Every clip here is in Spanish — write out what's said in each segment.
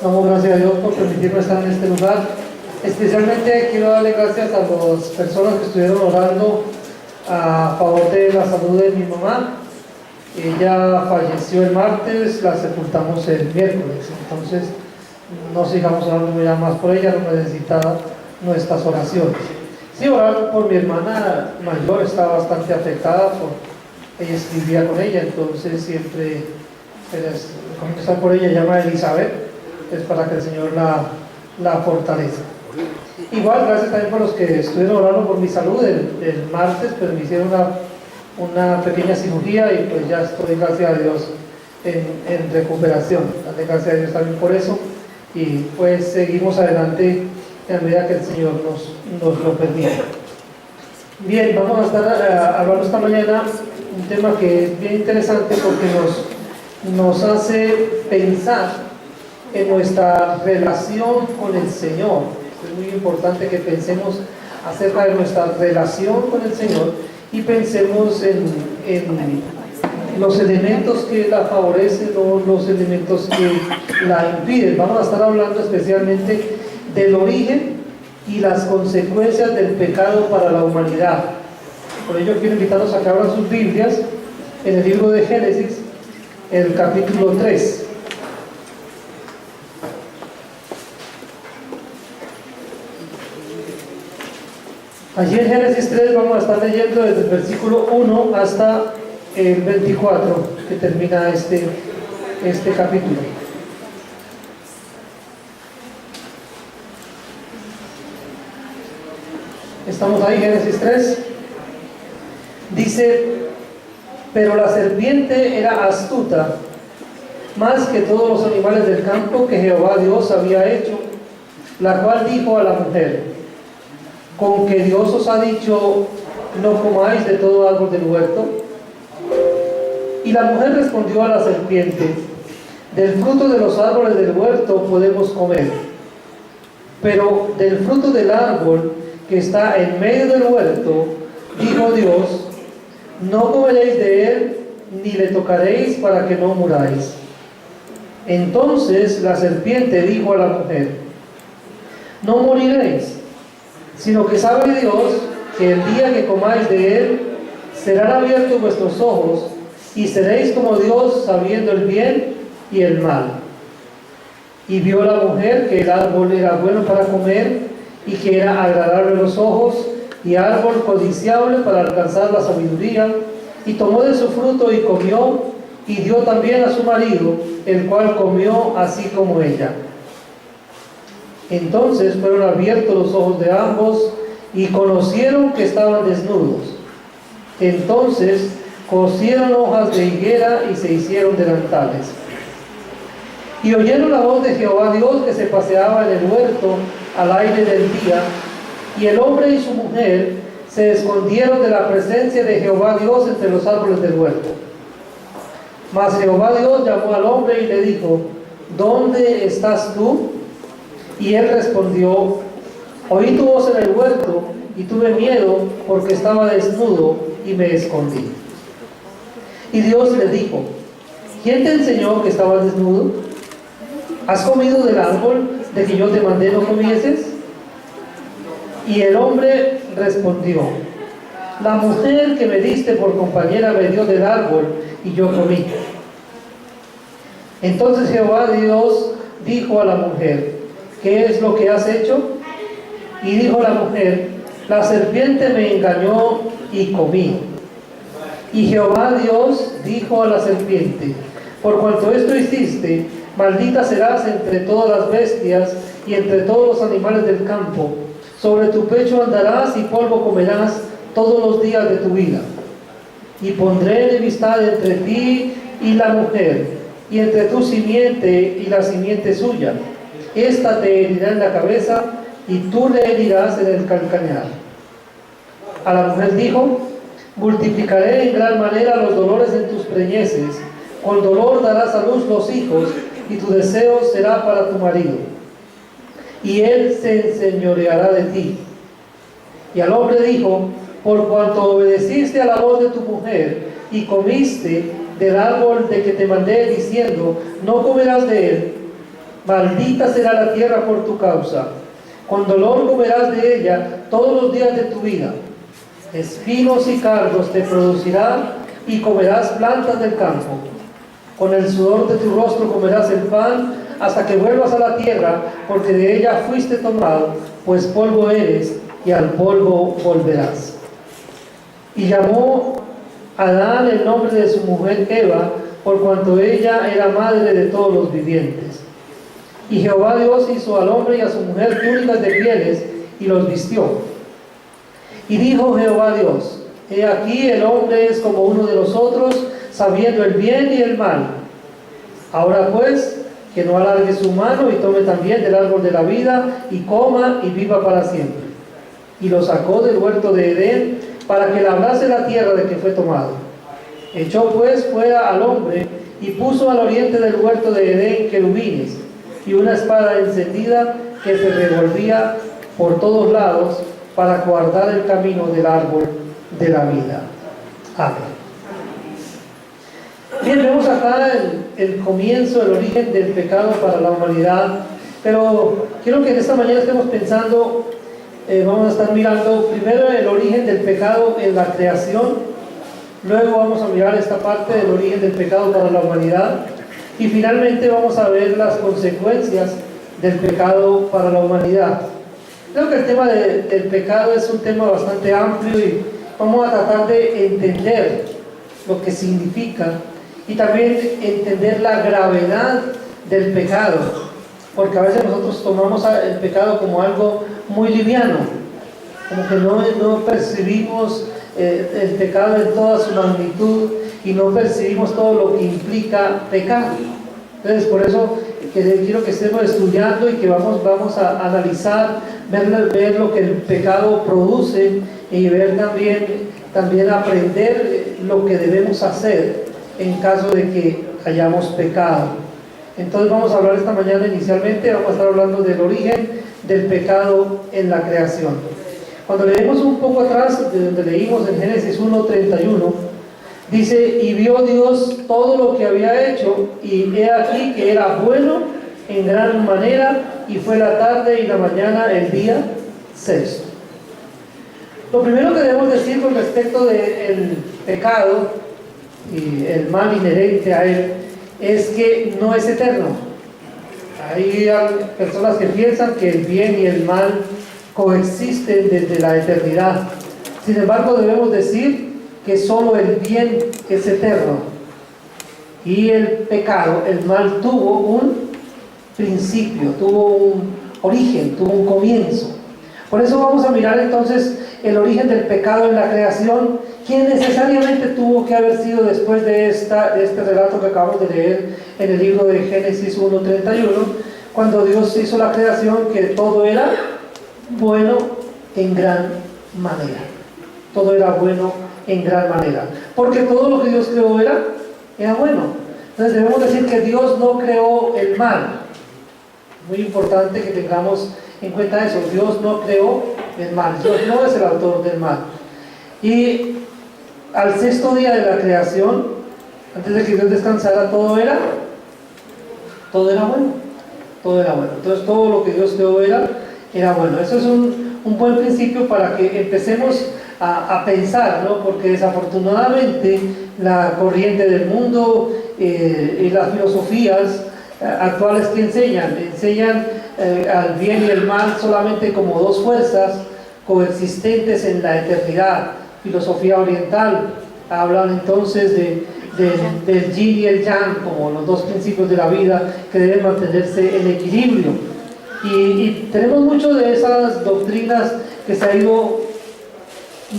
Damos gracias a Dios por permitirnos estar en este lugar. Especialmente quiero darle gracias a las personas que estuvieron orando a favor de la salud de mi mamá. Ella falleció el martes, la sepultamos el miércoles. Entonces, no sigamos orando ya más por ella, no necesita nuestras oraciones. Sí, orar por mi hermana mayor, está bastante afectada, ella escribía con ella, entonces siempre comenzar por ella, llama a Elizabeth, es para que el Señor la fortalezca. Igual, gracias también por los que estuvieron orando por mi salud el martes, pero me hicieron una pequeña cirugía y pues ya estoy, gracias a Dios, en recuperación. Gracias a Dios también por eso, y pues seguimos adelante en la medida que el Señor nos lo permite. Bien, vamos a estar hablando esta mañana un tema que es bien interesante porque nos hace pensar en nuestra relación con el Señor. Es muy importante que pensemos acerca de nuestra relación con el Señor y pensemos en los elementos que la favorecen o los elementos que la impiden. Vamos a estar hablando especialmente del origen y las consecuencias del pecado para la humanidad. Por ello quiero invitarlos a que abran sus Biblias en el libro de Génesis, el capítulo 3. Allí en Génesis 3 vamos a estar leyendo desde el versículo 1 hasta el 24, que termina este capítulo. Estamos ahí, Génesis 3. Dice: pero la serpiente era astuta, más que todos los animales del campo que Jehová Dios había hecho, la cual dijo a la mujer: ¿con que Dios os ha dicho, no comáis de todo árbol del huerto? Y la mujer respondió a la serpiente: del fruto de los árboles del huerto podemos comer, pero del fruto del árbol que está en medio del huerto, dijo Dios, no comeréis de él, ni le tocaréis para que no muráis. Entonces la serpiente dijo a la mujer: no moriréis, sino que sabe Dios que el día que comáis de él, serán abiertos vuestros ojos, y seréis como Dios, sabiendo el bien y el mal. Y vio la mujer que el árbol era bueno para comer, y que era agradable a los ojos, y árbol codiciable para alcanzar la sabiduría, y tomó de su fruto y comió, y dio también a su marido, el cual comió así como ella. Entonces fueron abiertos los ojos de ambos, y conocieron que estaban desnudos. Entonces cosieron hojas de higuera y se hicieron delantales. Y oyeron la voz de Jehová Dios que se paseaba en el huerto al aire del día, y el hombre y su mujer se escondieron de la presencia de Jehová Dios entre los árboles del huerto. Mas Jehová Dios llamó al hombre y le dijo: ¿dónde estás tú? Y él respondió: oí tu voz en el huerto, y tuve miedo porque estaba desnudo y me escondí. Y Dios le dijo: ¿quién te enseñó que estabas desnudo? ¿Has comido del árbol de que yo te mandé no comieses? Y el hombre respondió: la mujer que me diste por compañera me dio del árbol y yo comí. Entonces Jehová Dios dijo a la mujer: ¿qué es lo que has hecho? Y dijo la mujer: la serpiente me engañó y comí. Y Jehová Dios dijo a la serpiente: por cuanto esto hiciste, maldita serás entre todas las bestias y entre todos los animales del campo. Sobre tu pecho andarás y polvo comerás todos los días de tu vida. Y pondré enemistad entre ti y la mujer, y entre tu simiente y la simiente suya. Esta te herirá en la cabeza, y tú le herirás en el calcañar. A la mujer dijo: multiplicaré en gran manera los dolores en tus preñeces, con dolor darás a luz los hijos, y tu deseo será para tu marido, y él se enseñoreará de ti. Y al hombre dijo: por cuanto obedeciste a la voz de tu mujer, y comiste del árbol de que te mandé, diciendo, no comerás de él, Maldita será la tierra por tu causa. Con dolor comerás de ella todos los días de tu vida. Espinos y cardos te producirá y comerás plantas del campo. Con el sudor de tu rostro comerás el pan hasta que vuelvas a la tierra, porque de ella fuiste tomado, pues polvo eres y al polvo volverás. Y llamó Adán el nombre de su mujer Eva, por cuanto ella era madre de todos los vivientes. Y Jehová Dios hizo al hombre y a su mujer túnicas de pieles y los vistió. Y dijo Jehová Dios: he aquí el hombre es como uno de nosotros, sabiendo el bien y el mal. Ahora pues, que no alargue su mano y tome también del árbol de la vida y coma y viva para siempre. Y lo sacó del huerto de Edén para que labrase la tierra de que fue tomado. Echó pues fuera al hombre y puso al oriente del huerto de Edén querubines y una espada encendida que se revolvía por todos lados para guardar el camino del árbol de la vida. Amén. Bien, vemos acá el comienzo, el origen del pecado para la humanidad, pero quiero que en esta mañana estemos pensando, vamos a estar mirando primero el origen del pecado en la creación, luego vamos a mirar esta parte del origen del pecado para la humanidad y finalmente vamos a ver las consecuencias del pecado para la humanidad. Creo que el tema del pecado es un tema bastante amplio y vamos a tratar de entender lo que significa y también entender la gravedad del pecado, porque a veces nosotros tomamos el pecado como algo muy liviano, como que no percibimos el pecado en toda su magnitud y no percibimos todo lo que implica pecar. Entonces, por eso quiero que estemos estudiando y que vamos a analizar, ver lo que el pecado produce y ver también aprender lo que debemos hacer en caso de que hayamos pecado. Entonces vamos a hablar esta mañana inicialmente, vamos a estar hablando del origen del pecado en la creación. Cuando leemos un poco atrás, de donde leímos en Génesis 1:31, dice: y vio Dios todo lo que había hecho, y he aquí que era bueno en gran manera, y fue la tarde y la mañana el día sexto. Lo primero que debemos decir con respecto del pecado y el mal inherente a él es que no es eterno. Hay personas que piensan que el bien y el mal coexisten desde la eternidad. Sin embargo, debemos decir que solo el bien es eterno y el pecado, el mal, tuvo un principio, tuvo un origen, tuvo un comienzo. Por eso vamos a mirar entonces el origen del pecado en la creación, que necesariamente tuvo que haber sido después de este relato que acabamos de leer en el libro de Génesis 1:31, cuando Dios hizo la creación, que todo era bueno en gran manera. Todo era bueno en gran manera, porque todo lo que Dios creó era bueno. Entonces debemos decir que Dios no creó el mal. Muy importante que tengamos en cuenta eso. Dios no creó el mal, Dios no es el autor del mal. Y al sexto día de la creación, antes de que Dios descansara, todo era bueno, todo era bueno. Entonces todo lo que Dios creó era bueno. Eso es un buen principio para que empecemos a pensar, ¿no? Porque desafortunadamente la corriente del mundo y las filosofías actuales que enseñan al bien y el mal solamente como dos fuerzas coexistentes en la eternidad. Filosofía oriental hablan entonces del yin y el yang como los dos principios de la vida que deben mantenerse en equilibrio, y tenemos mucho de esas doctrinas que se ha ido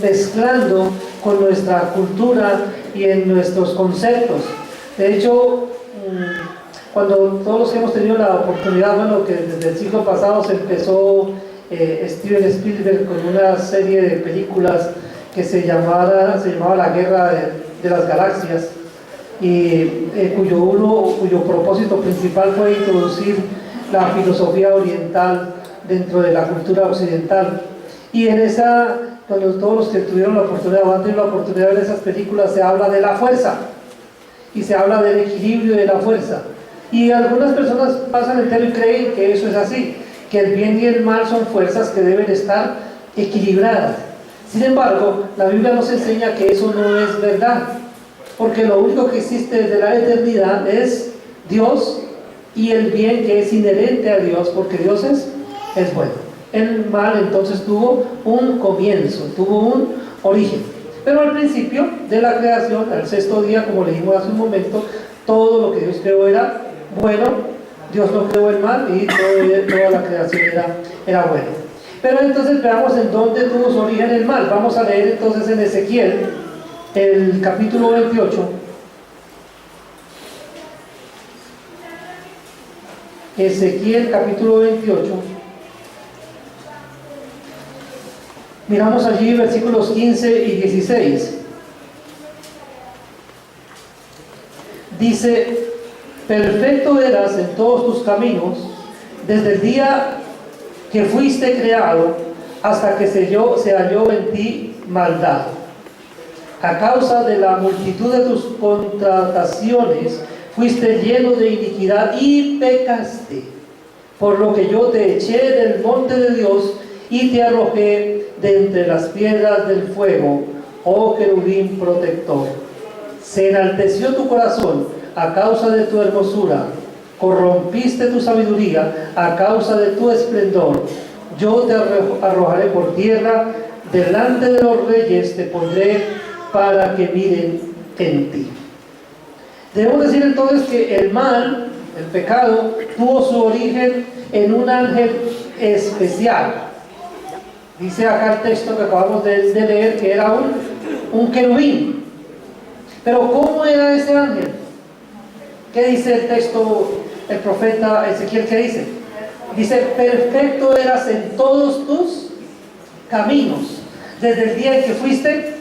mezclando con nuestra cultura y en nuestros conceptos. De hecho, cuando todos los que hemos tenido la oportunidad, que desde el siglo pasado se empezó Steven Spielberg con una serie de películas que se llamaba La Guerra de las Galaxias, y cuyo propósito principal fue introducir la filosofía oriental dentro de la cultura occidental. Y cuando todos los que tuvieron la oportunidad o han tenido la oportunidad de ver esas películas, se habla de la fuerza y se habla del equilibrio de la fuerza. Y algunas personas pasan entero y creen que eso es así, que el bien y el mal son fuerzas que deben estar equilibradas. Sin embargo, la Biblia nos enseña que eso no es verdad, porque lo único que existe desde la eternidad es Dios y el bien que es inherente a Dios, porque Dios es bueno. El mal entonces tuvo un comienzo, tuvo un origen. Pero al principio de la creación, al sexto día, como leímos hace un momento, todo lo que Dios creó era bueno, Dios no creó el mal y toda la creación era buena. Pero entonces veamos en dónde tuvo su origen el mal. Vamos a leer entonces en Ezequiel, el capítulo 28. Ezequiel capítulo 28. Miramos allí versículos 15 y 16. Dice: perfecto eras en todos tus caminos, desde el día que fuiste creado, hasta que se halló en ti maldad. A causa de la multitud de tus contrataciones, fuiste lleno de iniquidad y pecaste, por lo que yo te eché del monte de Dios y te arrojé de entre las piedras del fuego, oh querubín protector. Se enalteció tu corazón a causa de tu hermosura, corrompiste tu sabiduría a causa de tu esplendor. Yo te arrojaré por tierra, delante de los reyes te pondré para que miren en ti. Debemos decir entonces que el mal, el pecado, tuvo su origen en un ángel especial. Dice acá el texto que acabamos de leer que era un querubín. Pero ¿cómo era ese ángel? ¿Qué dice el texto, el profeta Ezequiel? ¿Qué dice? Dice: perfecto eras en todos tus caminos, desde el día en que fuiste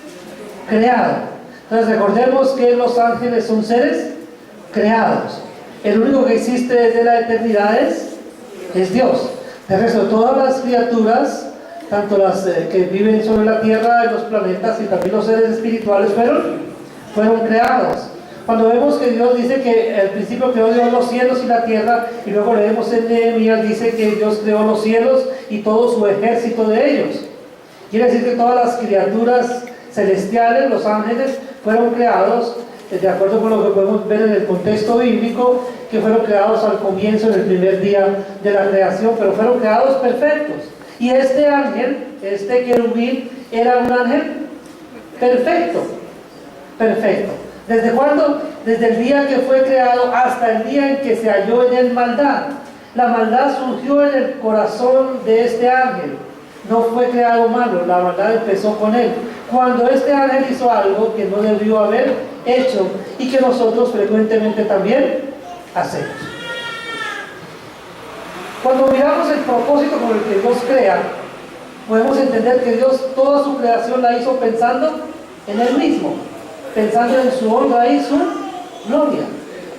creado. Entonces recordemos que los ángeles son seres creados. El único que existe desde la eternidad es Dios. De resto, todas las criaturas, tanto las que viven sobre la tierra, en los planetas, y también los seres espirituales fueron creados. Cuando vemos que Dios dice que al principio creó Dios los cielos y la tierra, y luego leemos en Nehemías, dice que Dios creó los cielos y todo su ejército de ellos. Quiere decir que todas las criaturas celestiales, los ángeles, fueron creados de acuerdo con lo que podemos ver en el contexto bíblico, que fueron creados al comienzo, en el primer día de la creación, pero fueron creados perfectos. Y este ángel, este querubín, era un ángel perfecto. Perfecto. ¿Desde cuándo? Desde el día que fue creado hasta el día en que se halló en él maldad. La maldad surgió en el corazón de este ángel. No fue creado malo, la maldad empezó con él. Cuando este ángel hizo algo que no debió haber hecho y que nosotros frecuentemente también hacemos. Cuando miramos el propósito con el que Dios crea, podemos entender que Dios toda su creación la hizo pensando en Él mismo, pensando en su honra y su gloria.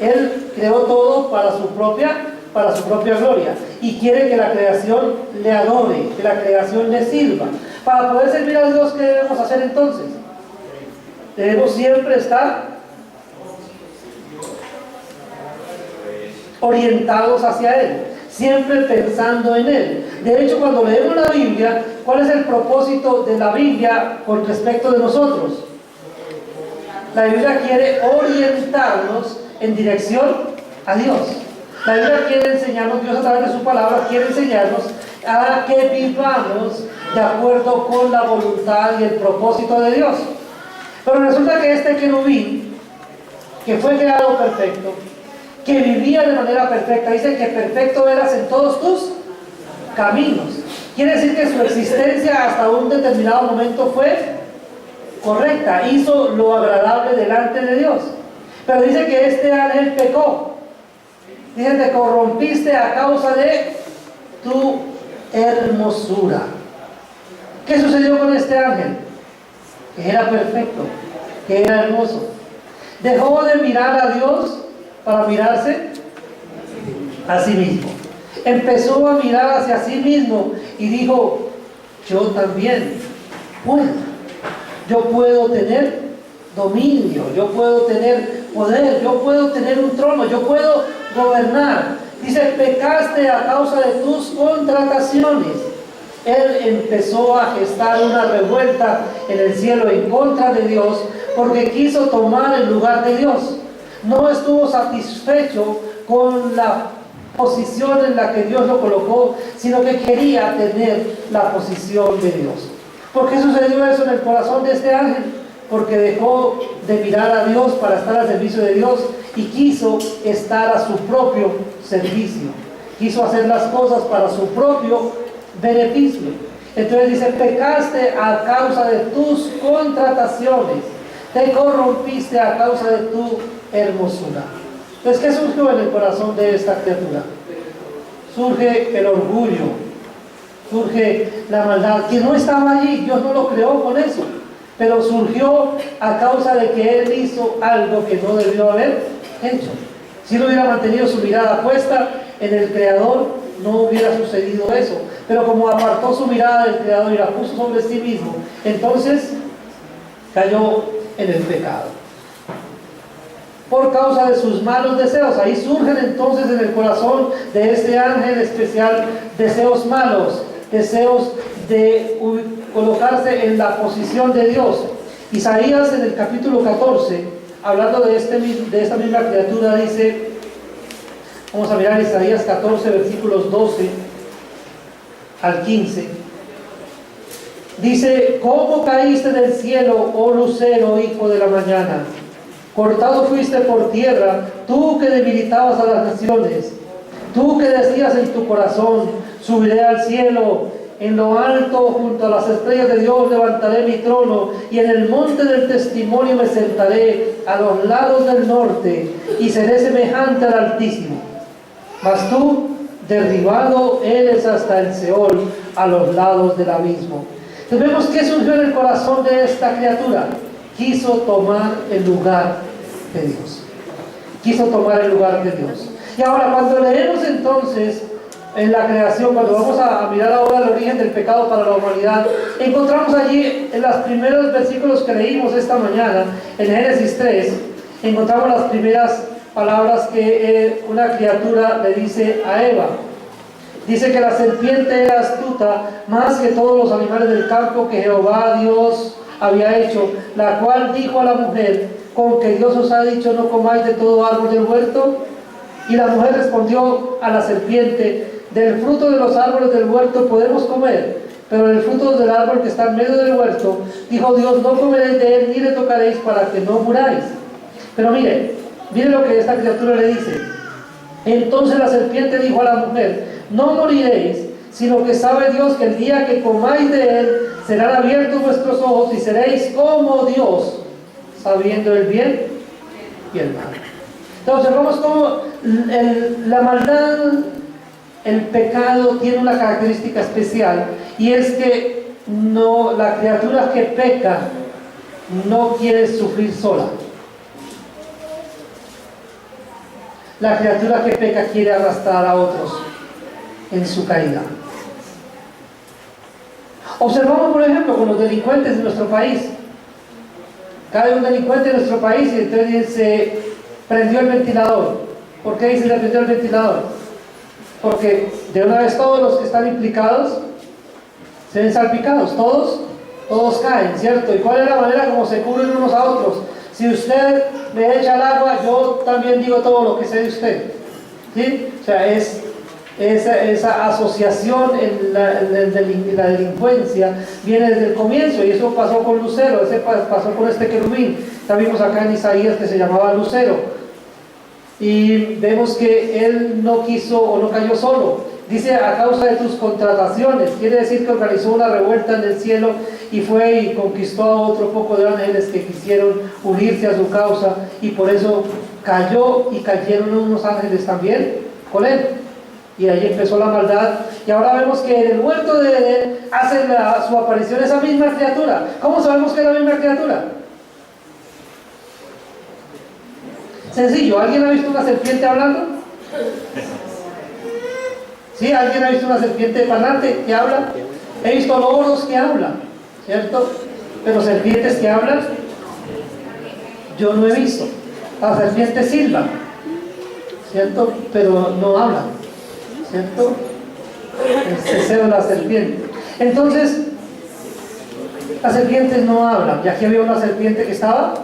Él creó todo para su propia gloria, y quiere que la creación le adore, que la creación le sirva. Para poder servir a Dios, ¿qué debemos hacer entonces? Debemos siempre estar orientados hacia Él, siempre pensando en Él. De hecho, cuando leemos la Biblia, ¿cuál es el propósito de la Biblia con respecto de nosotros? La Biblia quiere orientarnos en dirección a Dios. La Biblia quiere enseñarnos, Dios a través de su palabra quiere enseñarnos a que vivamos de acuerdo con la voluntad y el propósito de Dios. Pero resulta que este querubín, que fue creado perfecto, que vivía de manera perfecta, dice que perfecto eras en todos tus caminos. Quiere decir que su existencia hasta un determinado momento fue correcta, hizo lo agradable delante de Dios. Pero dice que este ángel pecó. Dice: te corrompiste a causa de tu hermosura. ¿Qué sucedió con este ángel? Que era perfecto, que era hermoso. Dejó de mirar a Dios para mirarse a sí mismo. Empezó a mirar hacia sí mismo y dijo: yo también puedo. Yo puedo tener dominio, yo puedo tener poder, yo puedo tener un trono, yo puedo gobernar. Dice, pecaste a causa de tus contrataciones. Él empezó a gestar una revuelta en el cielo en contra de Dios porque quiso tomar el lugar de Dios. No estuvo satisfecho con la posición en la que Dios lo colocó, sino que quería tener la posición de Dios. ¿Por qué sucedió eso en el corazón de este ángel? Porque dejó de mirar a Dios para estar al servicio de Dios y quiso estar a su propio servicio. Quiso hacer las cosas para su propio beneficio. Entonces dice, pecaste a causa de tus contrataciones, te corrompiste a causa de tu hermosura. Entonces, ¿qué surgió en el corazón de esta criatura? Surge el orgullo, surge la maldad, que no estaba allí, Dios no lo creó con eso, pero surgió a causa de que él hizo algo que no debió haber hecho. Si él hubiera mantenido su mirada puesta en el Creador, no hubiera sucedido eso. Pero como apartó su mirada del Creador y la puso sobre sí mismo, entonces cayó en el pecado. Por causa de sus malos deseos, ahí surgen entonces en el corazón de este ángel especial deseos malos, deseos de colocarse en la posición de Dios. Isaías en el capítulo 14, hablando de esta misma criatura, dice, vamos a mirar Isaías 14, versículos 12 al 15. Dice, ¿cómo caíste del cielo, oh lucero, hijo de la mañana? Cortado fuiste por tierra, tú que debilitabas a las naciones, tú que decías en tu corazón, subiré al cielo, en lo alto junto a las estrellas de Dios levantaré mi trono, y en el monte del testimonio me sentaré a los lados del norte, y seré semejante al Altísimo. Mas tú, derribado eres hasta el Seol, a los lados del abismo. Entonces vemos que surgió en el corazón de esta criatura. Quiso tomar el lugar de Dios. Quiso tomar el lugar de Dios. Y ahora cuando leemos entonces en la creación, cuando vamos a mirar ahora el origen del pecado para la humanidad, encontramos allí en los primeros versículos que leímos esta mañana, en Génesis 3, encontramos las primeras palabras que una criatura le dice a Eva. Dice que la serpiente era astuta más que todos los animales del campo que Jehová Dios había hecho, la cual dijo a la mujer, con que Dios os ha dicho, no comáis de todo árbol del huerto. Y la mujer respondió a la serpiente, del fruto de los árboles del huerto podemos comer, pero del fruto del árbol que está en medio del huerto, dijo Dios, no comeréis de él ni le tocaréis para que no muráis. Pero mire lo que esta criatura le dice. Entonces la serpiente dijo a la mujer, no moriréis, sino que sabe Dios que el día que comáis de él, serán abiertos vuestros ojos y seréis como Dios, sabiendo el bien y el mal. Entonces vemos cómo la maldad, el pecado tiene una característica especial, y es que la criatura que peca no quiere sufrir sola. La criatura que peca quiere arrastrar a otros en su caída. Observamos, por ejemplo, con los delincuentes de nuestro país. Cae un delincuente en nuestro país y entonces se prendió el ventilador. ¿Por qué dice se prendió el ventilador? Porque de una vez todos los que están implicados se ven salpicados, todos caen, ¿cierto? ¿Y cuál es la manera como se cubren unos a otros? Si usted me echa al agua, yo también digo todo lo que sé de usted. ¿Sí? O sea, esa asociación en la delincuencia viene desde el comienzo, y eso pasó con Lucero, pasó con este querubín. Ya vimos acá en Isaías que se llamaba Lucero, y vemos que él no quiso o no cayó solo. Dice, a causa de tus contrataciones, quiere decir que organizó una revuelta en el cielo y fue y conquistó a otro poco de ángeles que quisieron unirse a su causa, y por eso cayó y cayeron unos ángeles también con él. Y ahí empezó la maldad, y ahora vemos que en el huerto de Edén hace su aparición esa misma criatura. ¿Cómo sabemos que es la misma criatura? Sencillo, ¿alguien ha visto una serpiente hablando? ¿Sí? ¿Alguien ha visto una serpiente parlante que habla? He visto loros que hablan, ¿cierto? Pero serpientes que hablan, yo no he visto. La serpiente silba, ¿cierto? Pero no habla, ¿cierto? Es cero la serpiente. Entonces, las serpientes no hablan. Y aquí había una serpiente que estaba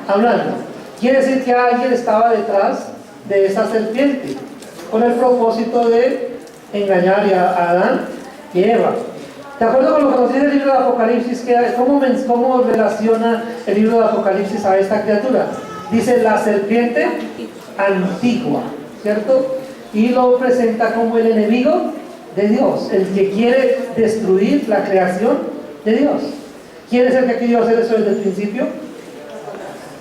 hablando. Quiere decir que alguien estaba detrás de esa serpiente, con el propósito de engañar a Adán y Eva. De acuerdo con lo que nos dice el libro de Apocalipsis, ¿cómo relaciona el libro de Apocalipsis a esta criatura? Dice la serpiente antigua, ¿cierto? Y lo presenta como el enemigo de Dios, el que quiere destruir la creación de Dios. ¿Quién es el que quería hacer eso desde el principio?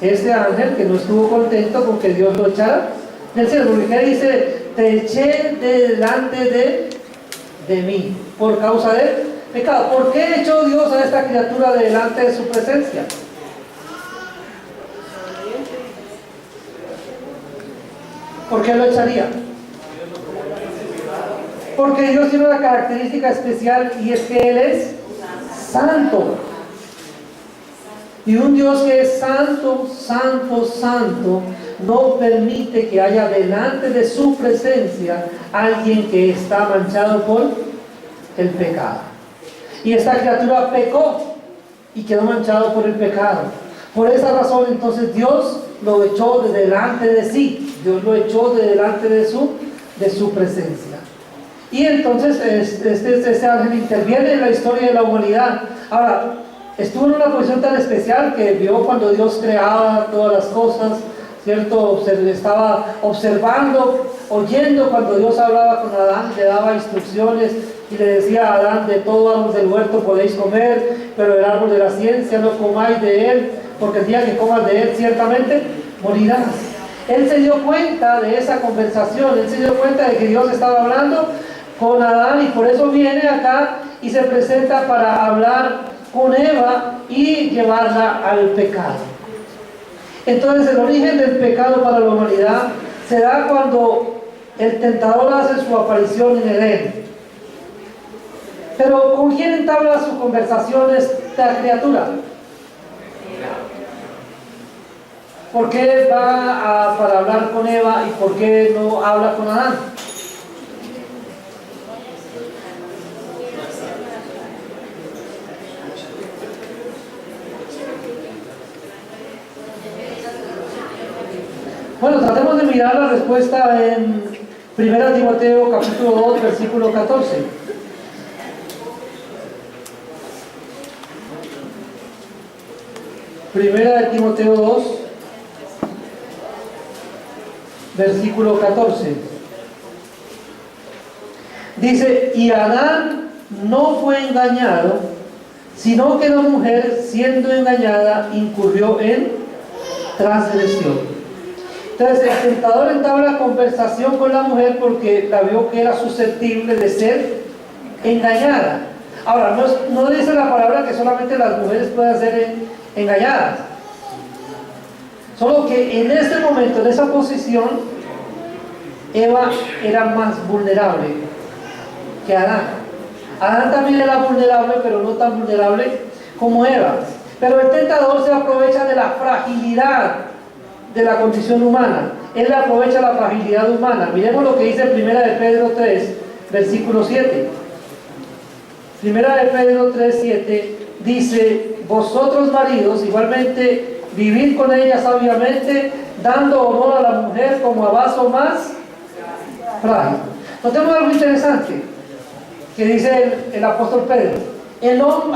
Este ángel que no estuvo contento con que Dios lo echara del cielo, porque dice: te eché delante de mí por causa del pecado. ¿Por qué echó Dios a esta criatura delante de su presencia? ¿Por qué lo echaría? Porque Dios tiene una característica especial, y es que Él es santo. Y un Dios que es santo, santo, santo, no permite que haya delante de su presencia alguien que está manchado por el pecado. Y esta criatura pecó y quedó manchado por el pecado. Por esa razón, entonces, Dios lo echó de delante de sí. Dios lo echó de delante de su presencia. Y entonces este ángel interviene en la historia de la humanidad. Ahora, estuvo en una posición tan especial que vio cuando Dios creaba todas las cosas, ¿cierto? Estaba observando, oyendo cuando Dios hablaba con Adán, le daba instrucciones y le decía a Adán: de todo árbol del huerto podéis comer, pero el árbol de la ciencia no comáis de él, porque el día que comas de él ciertamente morirás. Él se dio cuenta de esa conversación, él se dio cuenta de que Dios estaba hablando con Adán, y por eso viene acá y se presenta para hablar con Eva y llevarla al pecado. Entonces, el origen del pecado para la humanidad se da cuando el tentador hace su aparición en Edén. Pero ¿con quién entabla su conversación esta criatura? ¿Por qué va para hablar con Eva y por qué no habla con Adán? Bueno, tratemos de mirar la respuesta en 1 Timoteo capítulo 2, versículo 14. Primera de Timoteo 2, versículo 14. Dice: y Adán no fue engañado, sino que la mujer, siendo engañada, incurrió en transgresión. Entonces el tentador entabla conversación con la mujer porque la vio que era susceptible de ser engañada. Ahora, no dice la palabra que solamente las mujeres pueden ser engañadas, solo que en este momento, en esa posición, Eva era más vulnerable que Adán. Adán también era vulnerable, pero no tan vulnerable como Eva. Pero el tentador se aprovecha de la fragilidad de la condición humana. Él aprovecha la fragilidad humana. Miremos lo que dice 1 de Pedro 3, versículo 7. 1 de Pedro 3, 7 dice: vosotros maridos igualmente vivid con ella sabiamente, dando honor a la mujer como a vaso más frágil. Notemos algo interesante que dice el apóstol Pedro.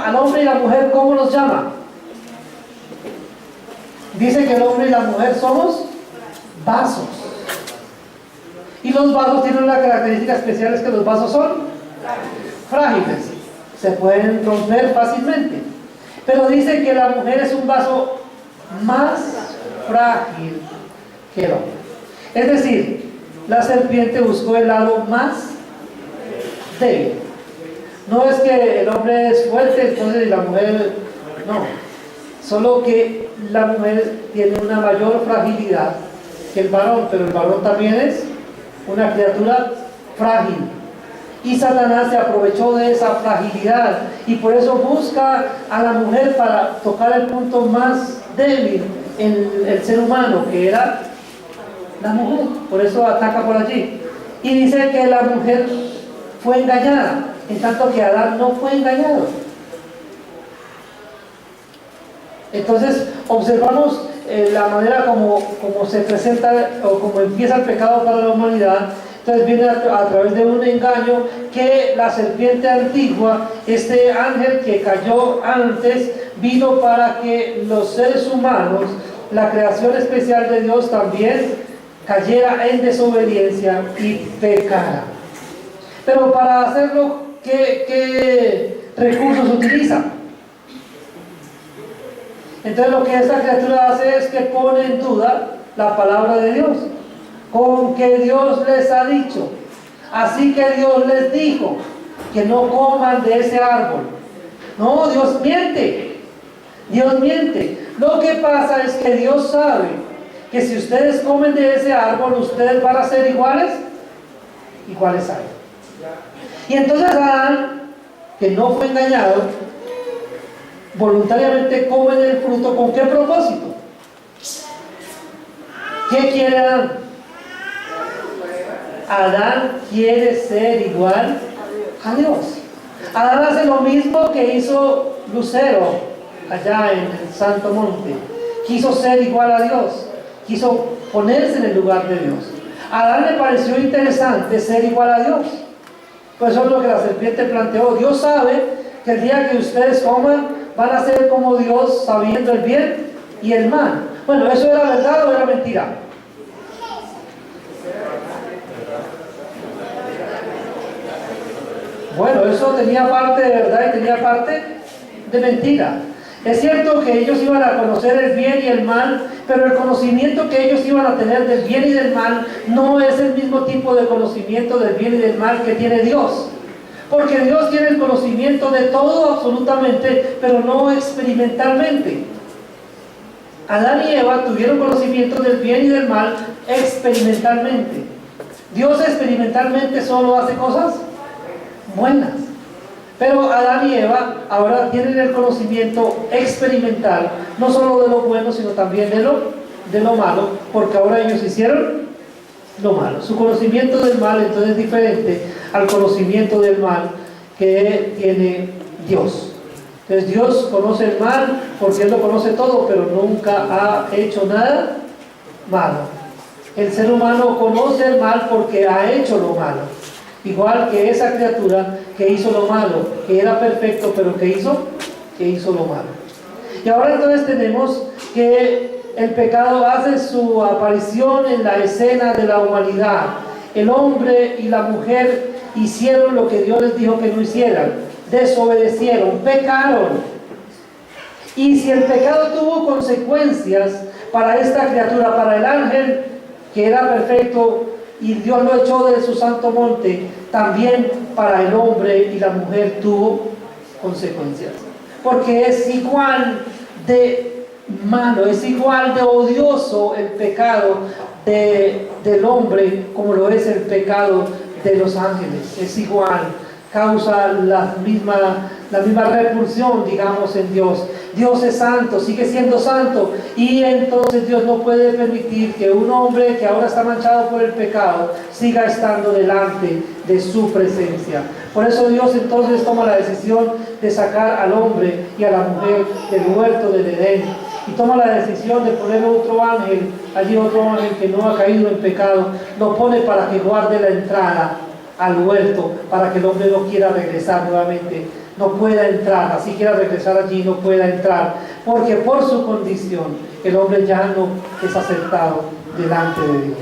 Al hombre y la mujer, ¿cómo los llama? Dice que el hombre y la mujer somos vasos. Y los vasos tienen una característica especial, es que los vasos son frágiles. Se pueden romper fácilmente. Pero dice que la mujer es un vaso más frágil que el hombre. Es decir, la serpiente buscó el lado más débil. No es que el hombre es fuerte, entonces la mujer no. Solo que la mujer tiene una mayor fragilidad que el varón, pero el varón también es una criatura frágil. Y Satanás se aprovechó de esa fragilidad y por eso busca a la mujer para tocar el punto más débil el ser humano, que era la mujer. Por eso ataca por allí. Y dice que la mujer fue engañada, en tanto que Adán no fue engañado. Entonces observamos la manera como se presenta o como empieza el pecado para la humanidad. Entonces viene a través de un engaño que la serpiente antigua, este ángel que cayó antes, vino para que los seres humanos, la creación especial de Dios, también cayera en desobediencia y pecara. Pero para hacerlo, ¿qué recursos utiliza? Entonces lo que esta criatura hace es que pone en duda la palabra de Dios, con que Dios les ha dicho. Así que Dios les dijo que no coman de ese árbol. No, Dios miente. Dios miente. Lo que pasa es que Dios sabe que si ustedes comen de ese árbol, ustedes van a ser iguales a él. Y entonces Adán, que no fue engañado, voluntariamente come del fruto. ¿Con qué propósito? ¿Qué quiere Adán? Adán quiere ser igual a Dios. Adán hace lo mismo que hizo Lucero allá en el Santo Monte. Quiso ser igual a Dios. Quiso ponerse en el lugar de Dios. A Adán le pareció interesante ser igual a Dios. Pues eso es lo que la serpiente planteó. Dios sabe que el día que ustedes coman van a ser como Dios, sabiendo el bien y el mal. Bueno, ¿eso era verdad o era mentira? Bueno, eso tenía parte de verdad y tenía parte de mentira. Es cierto que ellos iban a conocer el bien y el mal, pero el conocimiento que ellos iban a tener del bien y del mal no es el mismo tipo de conocimiento del bien y del mal que tiene Dios. Porque Dios tiene el conocimiento de todo absolutamente, pero no experimentalmente. Adán y Eva tuvieron conocimiento del bien y del mal experimentalmente. Dios experimentalmente solo hace cosas buenas. Pero Adán y Eva ahora tienen el conocimiento experimental, no solo de lo bueno, sino también de lo malo, porque ahora ellos hicieron lo malo. Su conocimiento del mal entonces es diferente al conocimiento del mal que tiene Dios. Entonces Dios conoce el mal porque Él lo conoce todo, pero nunca ha hecho nada malo. El ser humano conoce el mal porque ha hecho lo malo. Igual que esa criatura que hizo lo malo, que era perfecto, pero que hizo lo malo. Y ahora entonces tenemos que el pecado hace su aparición en la escena de la humanidad. El hombre y la mujer hicieron lo que Dios les dijo que no hicieran. Desobedecieron, pecaron. Y si el pecado tuvo consecuencias para esta criatura, para el ángel que era perfecto y Dios lo echó de su santo monte, también para el hombre y la mujer tuvo consecuencias. Porque es igual de malo, es igual de odioso el pecado del hombre como lo es el pecado de los ángeles. Es igual, causa la misma repulsión, digamos, en Dios. Dios es santo, sigue siendo santo, y entonces Dios no puede permitir que un hombre que ahora está manchado por el pecado siga estando delante de su presencia. Por eso Dios entonces toma la decisión de sacar al hombre y a la mujer del huerto del Edén, y toma la decisión de poner otro ángel, allí otro ángel que no ha caído en pecado, lo pone para que guarde la entrada al huerto, para que el hombre no quiera regresar nuevamente, no pueda entrar, así quiera regresar allí, no pueda entrar, porque por su condición el hombre ya no es aceptado delante de Dios.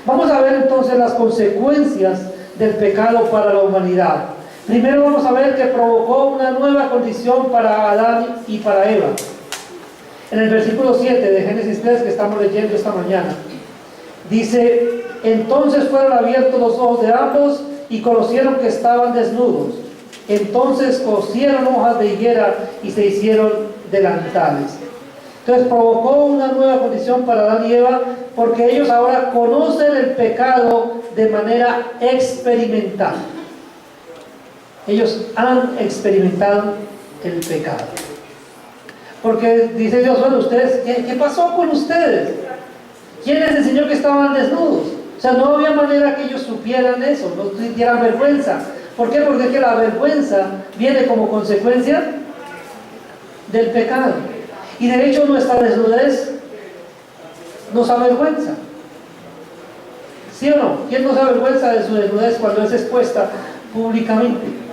Vamos a ver entonces las consecuencias del pecado para la humanidad. Primero vamos a ver que provocó una nueva condición para Adán y para Eva. En el versículo 7 de Génesis 3 que estamos leyendo esta mañana, dice: entonces fueron abiertos los ojos de ambos y conocieron que estaban desnudos. Entonces cosieron hojas de higuera y se hicieron delantales. Entonces provocó una nueva condición para Adán y Eva, porque ellos ahora conocen el pecado de manera experimental. Ellos han experimentado el pecado. Porque dice Dios, bueno, ustedes, ¿qué pasó con ustedes? ¿Quién les enseñó que estaban desnudos? O sea, no había manera que ellos supieran eso, no sintieran vergüenza. ¿Por qué? Porque es que la vergüenza viene como consecuencia del pecado. Y de hecho nuestra desnudez nos avergüenza. ¿Sí o no? ¿Quién nos avergüenza de su desnudez cuando es expuesta públicamente?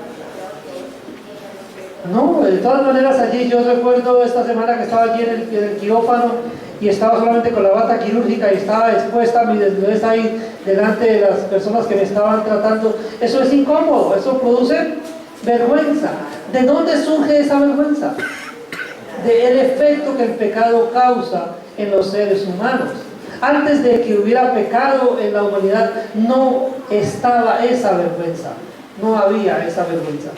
No, de todas maneras allí yo recuerdo esta semana que estaba allí en el quirófano y estaba solamente con la bata quirúrgica y estaba expuesta mi desnudez ahí delante de las personas que me estaban tratando. Eso es incómodo, eso produce vergüenza. ¿De dónde surge esa vergüenza? Del efecto que el pecado causa en los seres humanos. Antes de que hubiera pecado en la humanidad no estaba esa vergüenza, no había esa vergüenza.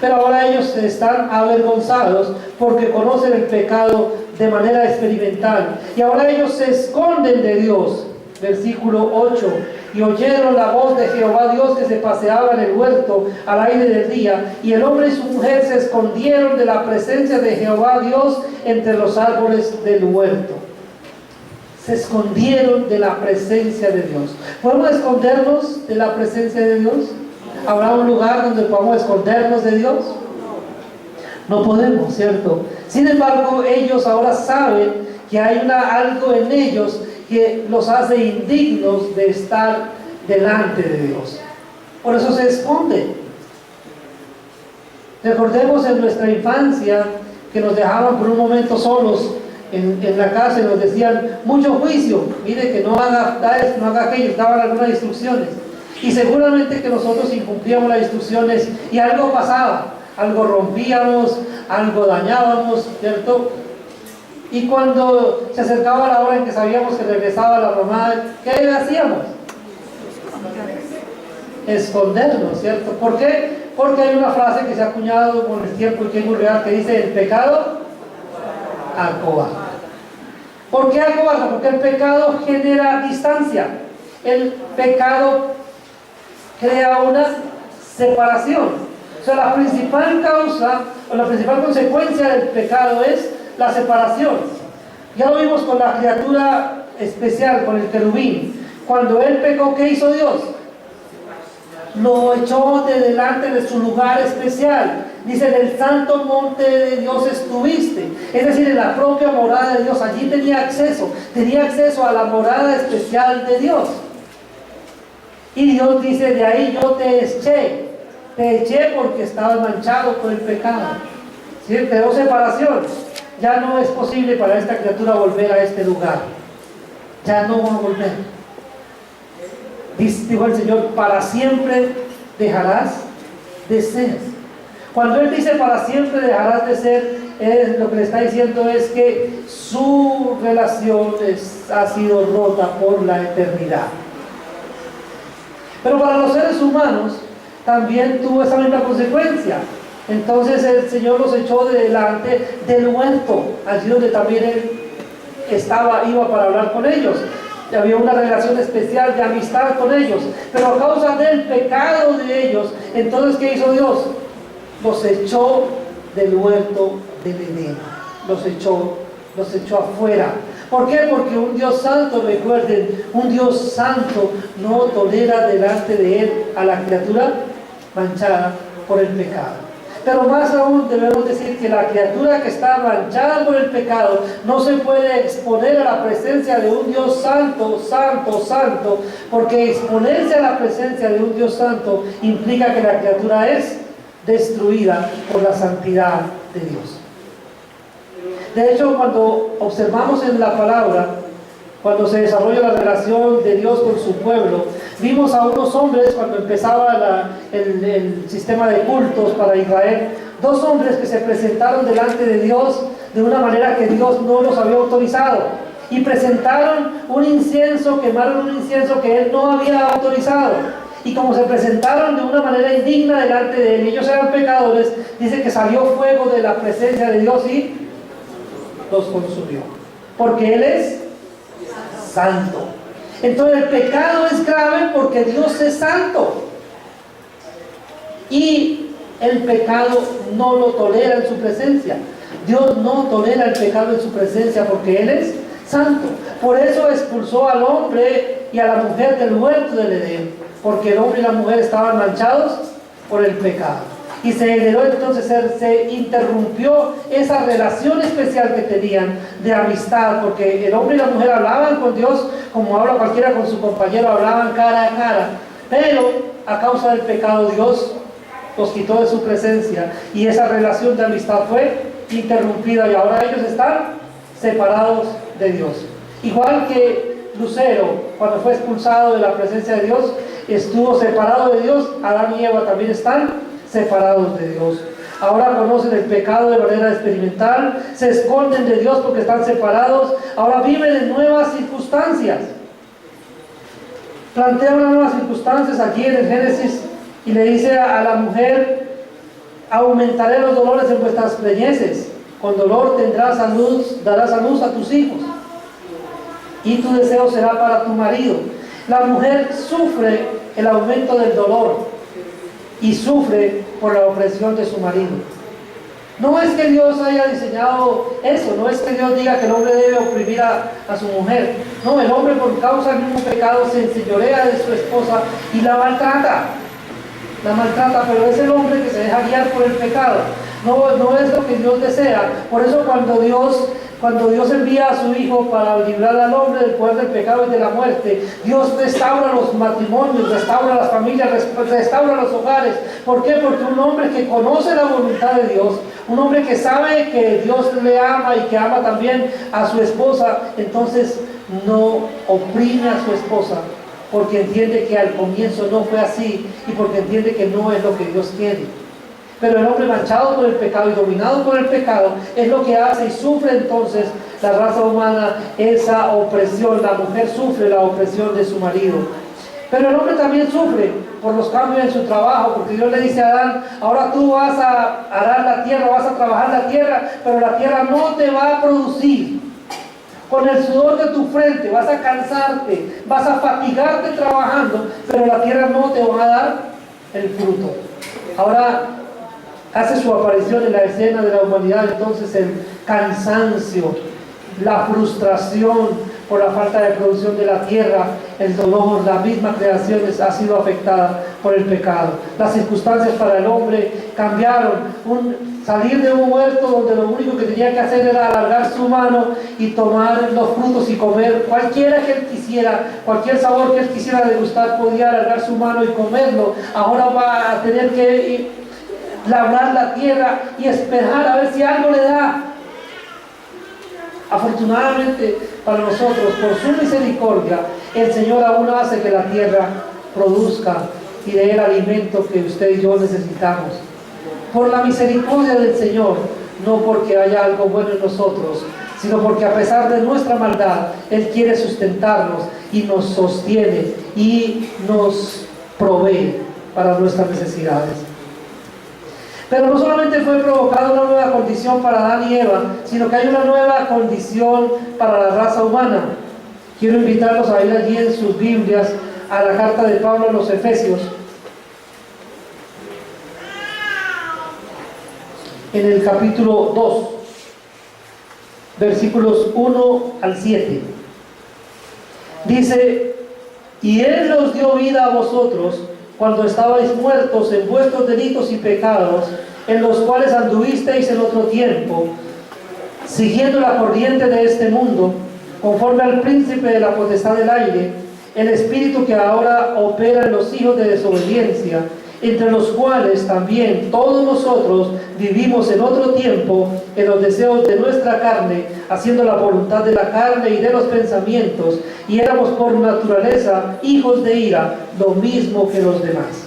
Pero ahora ellos están avergonzados porque conocen el pecado de manera experimental. Y ahora ellos se esconden de Dios. Versículo 8. Y oyeron la voz de Jehová Dios que se paseaba en el huerto al aire del día. Y el hombre y su mujer se escondieron de la presencia de Jehová Dios entre los árboles del huerto. Se escondieron de la presencia de Dios. ¿Podemos escondernos de la presencia de Dios? ¿Habrá un lugar donde podamos escondernos de Dios? No podemos, ¿cierto? Sin embargo, ellos ahora saben que hay algo en ellos que los hace indignos de estar delante de Dios. Por eso se esconden. Recordemos en nuestra infancia que nos dejaban por un momento solos en la casa y nos decían, mucho juicio, mire que no haga esto, no haga aquello, daban algunas instrucciones. Y seguramente que nosotros incumplíamos las instrucciones y algo pasaba, algo rompíamos, algo dañábamos, ¿cierto? Y cuando se acercaba la hora en que sabíamos que regresaba la mamá, ¿qué hacíamos? Escondernos, ¿cierto? ¿Por qué? Porque hay una frase que se ha acuñado con el tiempo y que es muy real, que dice, el pecado acobarda. ¿Por qué acobarda? Porque el pecado genera distancia. El pecado crea una separación. O sea, la principal causa o la principal consecuencia del pecado es la separación. Ya lo vimos con la criatura especial, con el querubín. Cuando él pecó, ¿qué hizo Dios? Lo echó de delante de su lugar especial. Dice, en el santo monte de Dios estuviste. Es decir, en la propia morada de Dios. Allí tenía acceso a la morada especial de Dios. Y Dios dice, de ahí yo te eché porque estabas manchado por el pecado. ¿Sí? Quedó separación. Ya no es posible para esta criatura volver a este lugar. Ya no va a volver. Dijo el Señor, para siempre dejarás de ser. Cuando Él dice para siempre dejarás de ser, lo que le está diciendo es que su relación ha sido rota por la eternidad. Pero para los seres humanos también tuvo esa misma consecuencia. Entonces el Señor los echó de delante del huerto, allí donde también Él iba para hablar con ellos. Había una relación especial de amistad con ellos, pero a causa del pecado de ellos, entonces ¿qué hizo Dios? Los echó del huerto del Edén, los echó afuera. ¿Por qué? Porque un Dios santo, recuerden, un Dios santo no tolera delante de Él a la criatura manchada por el pecado. Pero más aún debemos decir que la criatura que está manchada por el pecado no se puede exponer a la presencia de un Dios santo, santo, santo, porque exponerse a la presencia de un Dios santo implica que la criatura es destruida por la santidad de Dios. De hecho, cuando observamos en la palabra, cuando se desarrolla la relación de Dios con su pueblo, vimos a unos hombres cuando empezaba el sistema de cultos para Israel, dos hombres que se presentaron delante de Dios de una manera que Dios no los había autorizado, y presentaron un incienso, quemaron un incienso que Él no había autorizado. Y como se presentaron de una manera indigna delante de Él, y ellos eran pecadores, dice que salió fuego de la presencia de Dios y los consumió, porque Él es santo. Entonces el pecado es grave porque Dios es santo y el pecado no lo tolera en su presencia. Dios no tolera el pecado en su presencia porque Él es santo. Por eso expulsó al hombre y a la mujer del huerto del Edén, porque el hombre y la mujer estaban manchados por el pecado. Y se generó entonces, se interrumpió esa relación especial que tenían de amistad, porque el hombre y la mujer hablaban con Dios como habla cualquiera con su compañero, hablaban cara a cara, pero a causa del pecado Dios los quitó de su presencia y esa relación de amistad fue interrumpida y ahora ellos están separados de Dios. Igual que Lucero, cuando fue expulsado de la presencia de Dios, estuvo separado de Dios, Adán y Eva también están separados de Dios. Ahora conocen el pecado de manera experimental, se esconden de Dios porque están separados, ahora viven en nuevas circunstancias. Plantea unas nuevas circunstancias aquí en el Génesis y le dice a la mujer: aumentaré los dolores en vuestras preñeces, con dolor tendrás a luz, darás a luz a tus hijos, y tu deseo será para tu marido. La mujer sufre el aumento del dolor y sufre por la opresión de su marido. No es que Dios haya diseñado eso, no es que Dios diga que el hombre debe oprimir a su mujer. No, el hombre por causa del mismo pecado se enseñorea de su esposa y la maltrata, pero es el hombre que se deja guiar por el pecado. No es lo que Dios desea. Por eso cuando Dios envía a su Hijo para librar al hombre del poder del pecado y de la muerte, Dios restaura los matrimonios, restaura las familias, restaura los hogares. ¿Por qué? Porque un hombre que conoce la voluntad de Dios, un hombre que sabe que Dios le ama y que ama también a su esposa, entonces no oprime a su esposa, porque entiende que al comienzo no fue así y porque entiende que no es lo que Dios quiere. Pero el hombre manchado por el pecado y dominado por el pecado es lo que hace y sufre entonces la raza humana esa opresión. La mujer sufre la opresión de su marido. Pero el hombre también sufre por los cambios en su trabajo, porque Dios le dice a Adán: ahora tú vas a arar la tierra, vas a trabajar la tierra, pero la tierra no te va a producir. Con el sudor de tu frente vas a cansarte, vas a fatigarte trabajando, pero la tierra no te va a dar el fruto. Ahora hace su aparición en la escena de la humanidad entonces el cansancio, la frustración por la falta de producción de la tierra, el dolor. La misma creación ha sido afectada por el pecado. Las circunstancias para el hombre cambiaron. Salir de un huerto donde lo único que tenía que hacer era alargar su mano y tomar los frutos y comer cualquiera que él quisiera, cualquier sabor que él quisiera degustar, podía alargar su mano y comerlo. Ahora va a tener que labrar la tierra y esperar a ver si algo le da. Afortunadamente para nosotros, por su misericordia, el Señor aún hace que la tierra produzca y dé el alimento que usted y yo necesitamos. Por la misericordia del Señor, no porque haya algo bueno en nosotros, sino porque a pesar de nuestra maldad, Él quiere sustentarnos y nos sostiene y nos provee para nuestras necesidades. Pero no solamente fue provocada una nueva condición para Adán y Eva, sino que hay una nueva condición para la raza humana. Quiero invitarlos a ir allí en sus Biblias a la carta de Pablo a los Efesios, en el capítulo 2, versículos 1 al 7. Dice: y Él os dio vida a vosotros cuando estabais muertos en vuestros delitos y pecados, en los cuales anduvisteis en otro tiempo, siguiendo la corriente de este mundo, conforme al príncipe de la potestad del aire, el espíritu que ahora opera en los hijos de desobediencia, entre los cuales también todos nosotros vivimos en otro tiempo en los deseos de nuestra carne, haciendo la voluntad de la carne y de los pensamientos, y éramos por naturaleza hijos de ira, lo mismo que los demás.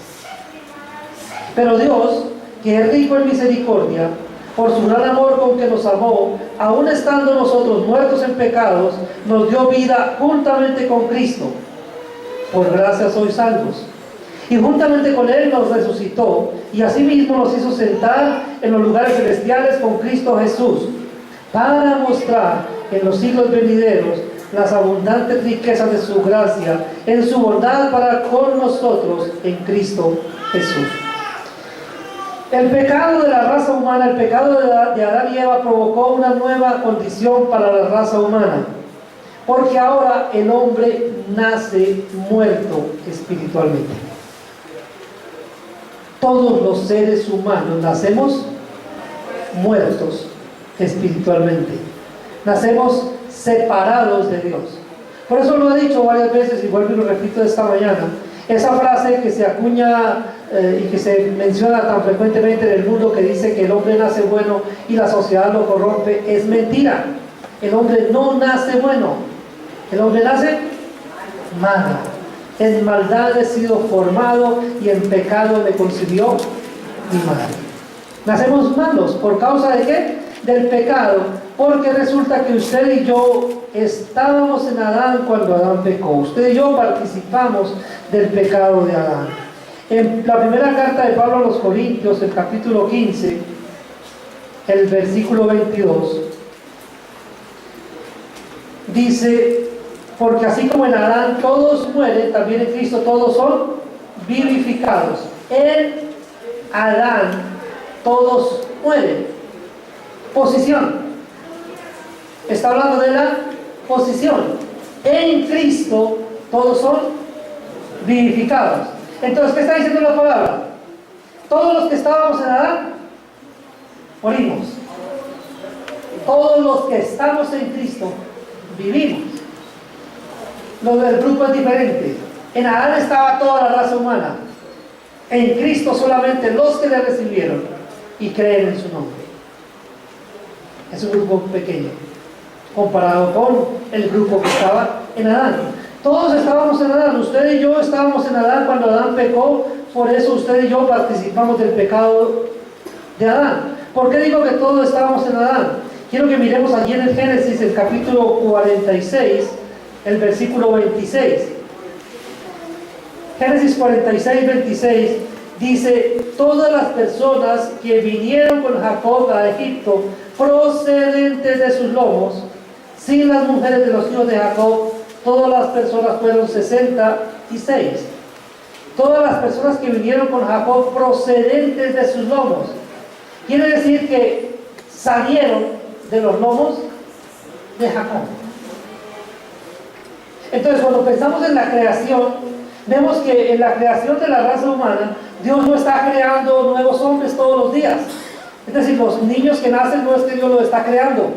Pero Dios, que es rico en misericordia, por su gran amor con que nos amó, aun estando nosotros muertos en pecados, nos dio vida juntamente con Cristo. Por gracia sois salvos. Y juntamente con Él nos resucitó, y asimismo nos hizo sentar en los lugares celestiales con Cristo Jesús, para mostrar en los siglos venideros las abundantes riquezas de su gracia, en su bondad para con nosotros en Cristo Jesús. El pecado de la raza humana, el pecado de Adán y Eva provocó una nueva condición para la raza humana, porque ahora el hombre nace muerto espiritualmente. Todos los seres humanos nacemos muertos espiritualmente, nacemos separados de Dios. Por eso lo he dicho varias veces y vuelvo y lo repito esta mañana. Esa frase que se acuña y que se menciona tan frecuentemente en el mundo, que dice que el hombre nace bueno y la sociedad lo corrompe, es mentira. El hombre no nace bueno, el hombre nace malo. En maldad he sido formado y en pecado me concibió mi madre. Nacemos malos, ¿por causa de qué? Del pecado, porque resulta que usted y yo estábamos en Adán cuando Adán pecó. Usted y yo participamos del pecado de Adán. En la primera carta de Pablo a los Corintios, el capítulo 15, el versículo 22, dice: porque así como en Adán todos mueren, también en Cristo todos son vivificados. En Adán todos mueren. Posición. Está hablando de la posición. En Cristo todos son vivificados. Entonces, ¿qué está diciendo la palabra? Todos los que estábamos en Adán morimos. Todos los que estamos en Cristo vivimos. Lo del grupo es diferente. En Adán estaba toda la raza humana. En Cristo solamente los que le recibieron y creen en su nombre. Es un grupo pequeño comparado con el grupo que estaba en Adán. Todos estábamos en Adán. Usted y yo estábamos en Adán cuando Adán pecó. Por eso usted y yo participamos del pecado de Adán. ¿Por qué digo que todos estábamos en Adán? Quiero que miremos allí en el Génesis, el capítulo 46, el versículo 26. Génesis 46, 26 dice: todas las personas que vinieron con Jacob a Egipto, procedentes de sus lomos, sin las mujeres de los hijos de Jacob, todas las personas fueron 66. Todas las personas que vinieron con Jacob, procedentes de sus lomos, quiere decir que salieron de los lomos de Jacob. Entonces, cuando pensamos en la creación, vemos que en la creación de la raza humana, Dios no está creando nuevos hombres todos los días. Es decir, los niños que nacen no es que Dios los está creando.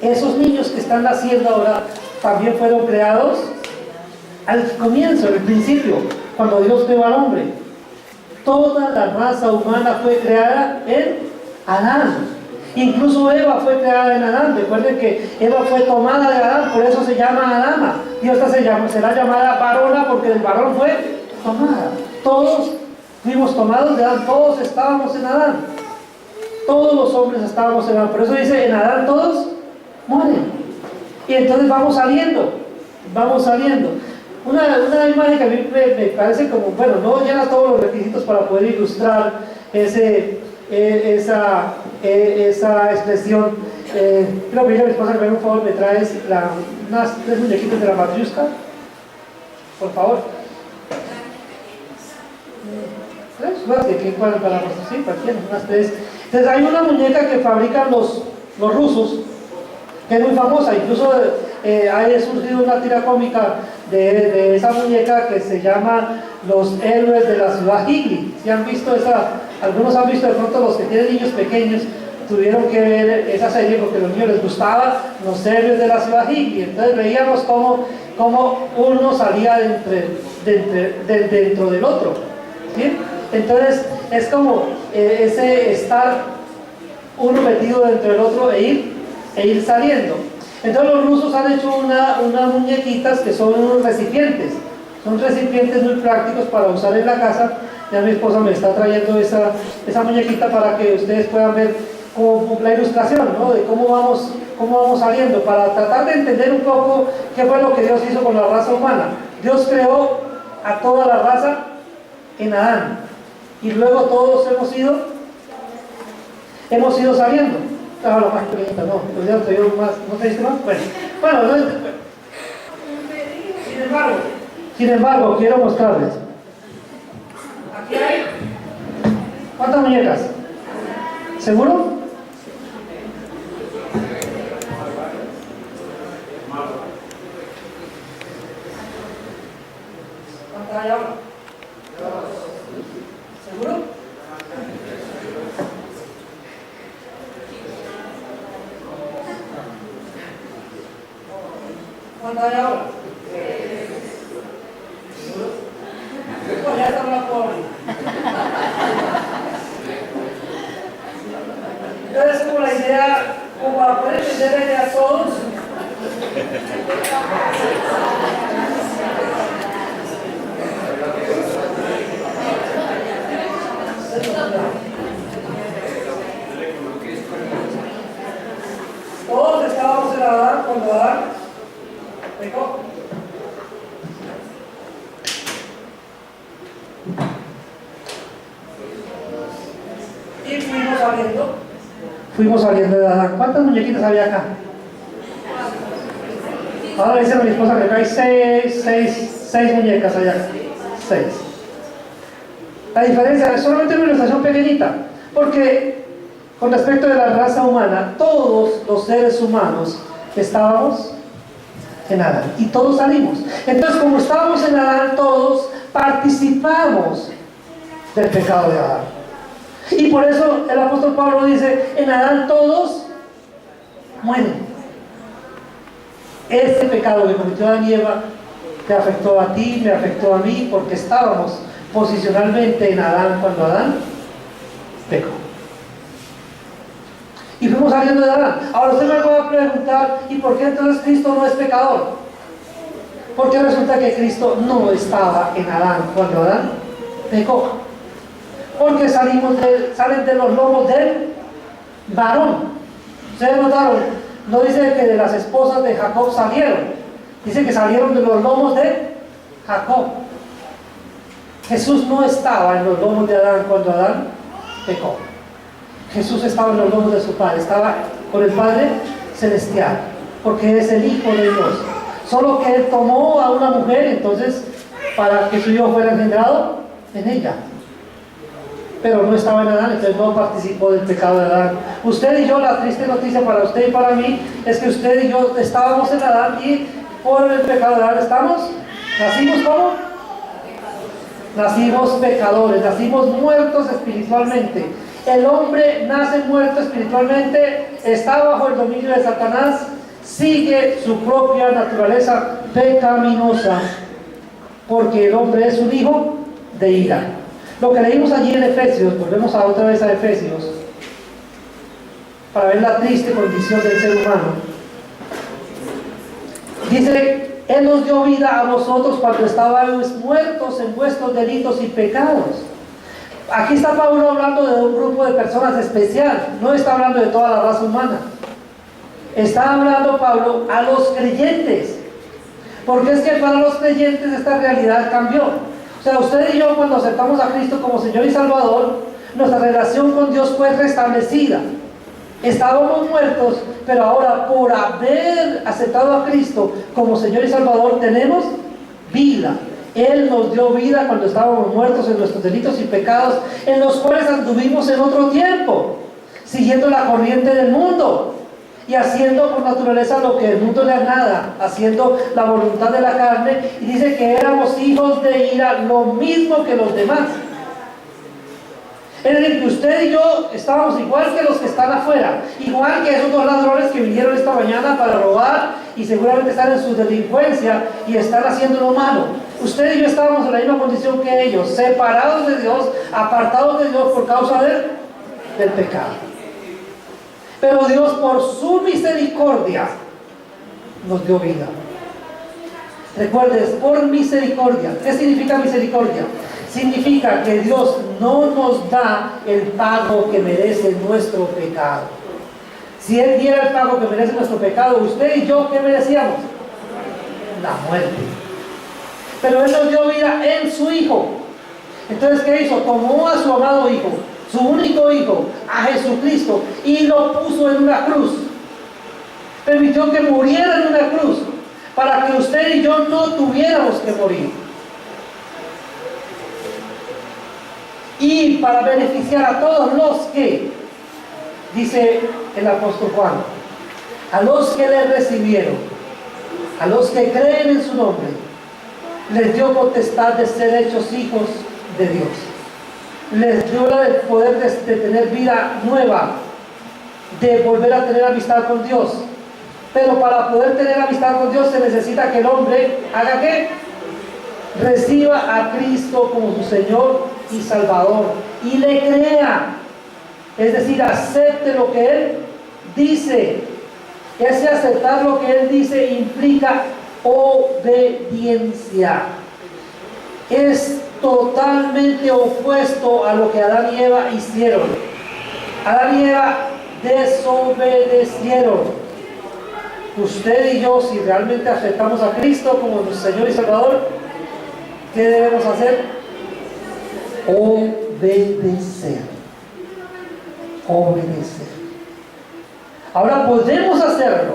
Esos niños que están naciendo ahora también fueron creados al comienzo, al principio, cuando Dios creó al hombre. Toda la raza humana fue creada en Adán. Incluso Eva fue creada en Adán. Recuerden que Eva fue tomada de Adán, por eso se llama Adama. Y esta será llamada varona porque del varón fue tomada. Todos fuimos tomados de Adán, todos estábamos en Adán. Todos los hombres estábamos en Adán. Por eso dice: en Adán todos mueren. Y entonces vamos saliendo. Una imagen que a mí me parece como, bueno, no llena todos los requisitos para poder ilustrar esa expresión. Quiero pedirle a mi esposa que me haga un favor, me traes unas 3 muñequitas de la Matriushka, por favor. 3, que para nosotros, sí, cualquiera, unas 3. Entonces hay una muñeca que fabrican los rusos, que es muy famosa. Incluso ha surgido una tira cómica de esa muñeca que se llama Los Héroes de la Ciudad Higley. ¿Sí han visto esa? Algunos han visto, de pronto los que tienen niños pequeños tuvieron que ver esa serie porque a los niños les gustaba Los Héroes de la Ciudad Higley. Entonces veíamos cómo uno salía dentro del otro, ¿sí? Entonces es como ese estar uno metido dentro del otro e ir saliendo. Entonces los rusos han hecho unas muñequitas que son unos recipientes. Son recipientes muy prácticos para usar en la casa. Ya mi esposa me está trayendo esa muñequita para que ustedes puedan ver como la ilustración, ¿no? De cómo vamos saliendo, para tratar de entender un poco qué fue lo que Dios hizo con la raza humana. Dios creó a toda la raza en Adán, y luego todos hemos ido saliendo. Ah, lo más pequeñita, no, pues ya te digo más, ¿no te diste más? Bueno, no, sin embargo, quiero mostrarles. Aquí hay ¿Cuántas muñecas? ¿Seguro? ¿Cuántas hay ahora? ¿Seguro? ¿Cuántas hay ahora? ¿Seguro? Pues ya está la pobre. Entonces, como la idea, como para poder entenderle a todos, todos estábamos en Adán cuando Adán pecó. Y fuimos saliendo de Adán. ¿Cuántas muñequitas había acá? Ahora dice a mi esposa que acá hay seis muñecas allá. 6. La diferencia es solamente una ilustración pequeñita, porque con respecto de la raza humana, todos los seres humanos estábamos en Adán y todos salimos. Entonces, como estábamos en Adán, todos participamos del pecado de Adán. Y por eso el apóstol Pablo dice, en Adán todos mueren. Este pecado que cometió Adán y Eva te afectó a ti, me afectó a mí, porque estábamos posicionalmente en Adán cuando Adán pecó. Y fuimos saliendo de Adán. Ahora usted me va a preguntar, ¿y por qué entonces Cristo no es pecador? Porque resulta que Cristo no estaba en Adán cuando Adán pecó. Porque salen de los lomos del varón. Ustedes notaron, no dice que de las esposas de Jacob salieron, dice que salieron de los lomos de Jacob. Jesús no estaba en los lomos de Adán cuando Adán pecó. Jesús estaba en los lomos de su Padre, estaba con el Padre Celestial, porque es el Hijo de Dios. Solo que Él tomó a una mujer, entonces, para que su hijo fuera engendrado en ella. Pero no estaba en Adán, entonces no participó del pecado de Adán. Usted y yo, la triste noticia para usted y para mí, es que usted y yo estábamos en Adán y por el pecado de Adán nacimos ¿cómo? Nacimos pecadores, nacimos muertos espiritualmente. El hombre nace muerto espiritualmente, está bajo el dominio de Satanás, sigue su propia naturaleza pecaminosa, porque el hombre es un hijo de ira. Lo que leímos allí en Efesios, volvemos otra vez a Efesios, para ver la triste condición del ser humano. Dice, Él nos dio vida a vosotros cuando estabais muertos en vuestros delitos y pecados. Aquí está Pablo hablando de un grupo de personas especial, no está hablando de toda la raza humana. Está hablando Pablo a los creyentes, porque es que para los creyentes esta realidad cambió. O sea, usted y yo cuando aceptamos a Cristo como Señor y Salvador, nuestra relación con Dios fue restablecida. Estábamos muertos, pero ahora por haber aceptado a Cristo como Señor y Salvador tenemos vida. Él nos dio vida cuando estábamos muertos en nuestros delitos y pecados, en los cuales anduvimos en otro tiempo, siguiendo la corriente del mundo y haciendo por naturaleza lo que el mundo le agrada, haciendo la voluntad de la carne, y dice que éramos hijos de ira, lo mismo que los demás. Es decir, que usted y yo estábamos igual que los que están afuera, igual que esos dos ladrones que vinieron esta mañana para robar y seguramente están en su delincuencia y están haciendo lo malo. Usted y yo estábamos en la misma condición que ellos, separados de Dios, apartados de Dios por causa del pecado. Pero Dios, por su misericordia, nos dio vida. Recuerdes, por misericordia. ¿Qué significa misericordia? Significa que Dios no nos da el pago que merece nuestro pecado. Si Él diera el pago que merece nuestro pecado, usted y yo, ¿qué merecíamos? La muerte. Pero Él nos dio vida en su Hijo. Entonces, ¿qué hizo? Tomó a su amado Hijo, su único Hijo, a Jesucristo, y lo puso en una cruz. Permitió que muriera en una cruz, para que usted y yo no tuviéramos que morir. y para beneficiar a todos los que, dice el apóstol Juan, a los que le recibieron, a los que creen en su nombre, les dio potestad de ser hechos hijos de Dios. Les dio el poder de tener vida nueva, de volver a tener amistad con Dios. Pero para poder tener amistad con Dios se necesita que el hombre haga ¿qué? Reciba a Cristo como su Señor y Salvador y le crea, es decir, acepte lo que Él dice. Ese aceptar lo que Él dice implica obediencia. Es totalmente opuesto a lo que Adán y Eva hicieron. Adán y Eva desobedecieron. Usted y yo, si realmente aceptamos a Cristo como nuestro Señor y Salvador, ¿qué debemos hacer? Obedecer. Obedecer. Ahora podemos hacerlo,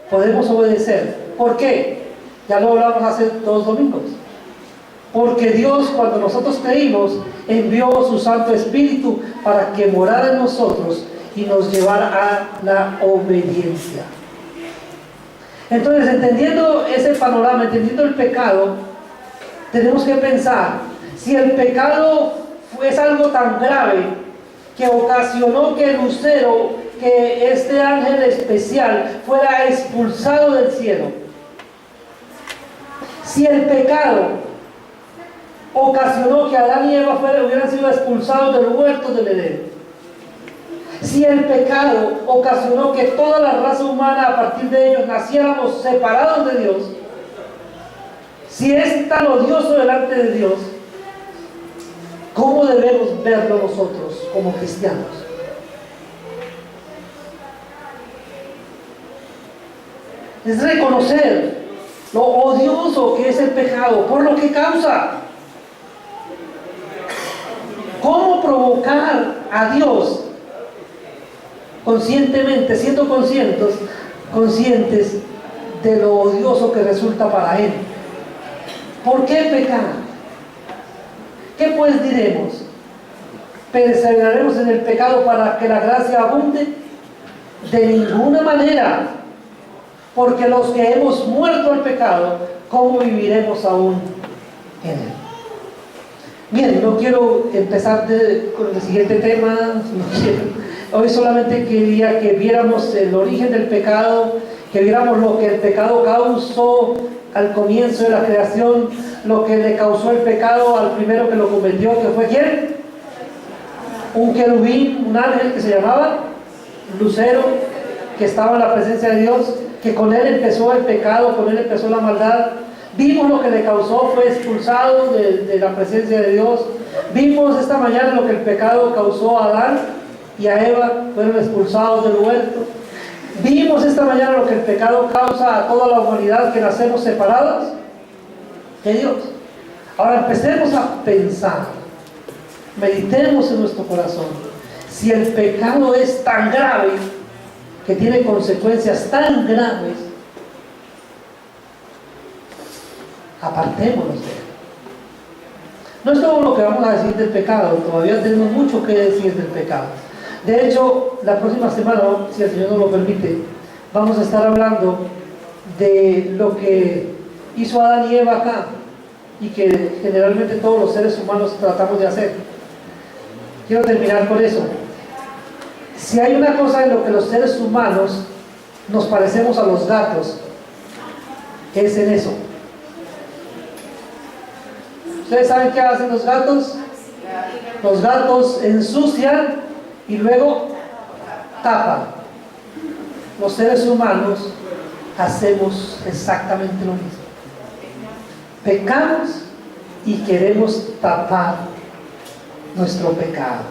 podemos obedecer. ¿Por qué? Ya lo hablamos hace 2 domingos. Porque Dios, cuando nosotros creímos, envió su Santo Espíritu para que morara en nosotros y nos llevara a la obediencia. Entonces, entendiendo ese panorama, entendiendo el pecado, tenemos que pensar, si el pecado es algo tan grave que ocasionó que el lucero, que este ángel especial, fuera expulsado del cielo, si el pecado ocasionó que Adán y Eva hubieran sido expulsados del huerto del Edén, si el pecado ocasionó que toda la raza humana a partir de ellos naciéramos separados de Dios, si es tan odioso delante de Dios, ¿cómo debemos verlo nosotros como cristianos? Es reconocer lo odioso que es el pecado, por lo que causa. ¿Cómo provocar a Dios conscientemente, siendo conscientes de lo odioso que resulta para Él? ¿Por qué pecar? ¿Qué pues diremos? ¿Perseveraremos en el pecado para que la gracia abunde? De ninguna manera, porque los que hemos muerto al pecado, ¿cómo viviremos aún en él? Bien, no quiero empezar con el siguiente tema, hoy solamente quería que viéramos el origen del pecado, que viéramos lo que el pecado causó al comienzo de la creación, lo que le causó el pecado al primero que lo cometió, que fue ¿quién? Un querubín, un ángel que se llamaba Lucero, que estaba en la presencia de Dios, que con él empezó el pecado, con él empezó la maldad. Vimos lo que le causó, fue expulsado de la presencia de Dios. Vimos esta mañana lo que el pecado causó a Adán y a Eva, fueron expulsados del huerto. Vimos esta mañana lo que el pecado causa a toda la humanidad, que nacemos separados de Dios. Ahora empecemos a pensar, meditemos en nuestro corazón, si el pecado es tan grave, que tiene consecuencias tan graves, apartémonos de él. No es todo lo que vamos a decir del pecado, todavía tenemos mucho que decir del pecado. De hecho, la próxima semana, si el Señor nos lo permite, vamos a estar hablando de lo que hizo Adán y Eva acá, y que generalmente todos los seres humanos tratamos de hacer. Quiero terminar con eso. Si hay una cosa en lo que los seres humanos nos parecemos a los gatos, es en eso. ¿Ustedes saben qué hacen los gatos? Los gatos ensucian y luego tapan. Los seres humanos hacemos exactamente lo mismo. Pecamos y queremos tapar nuestro pecado.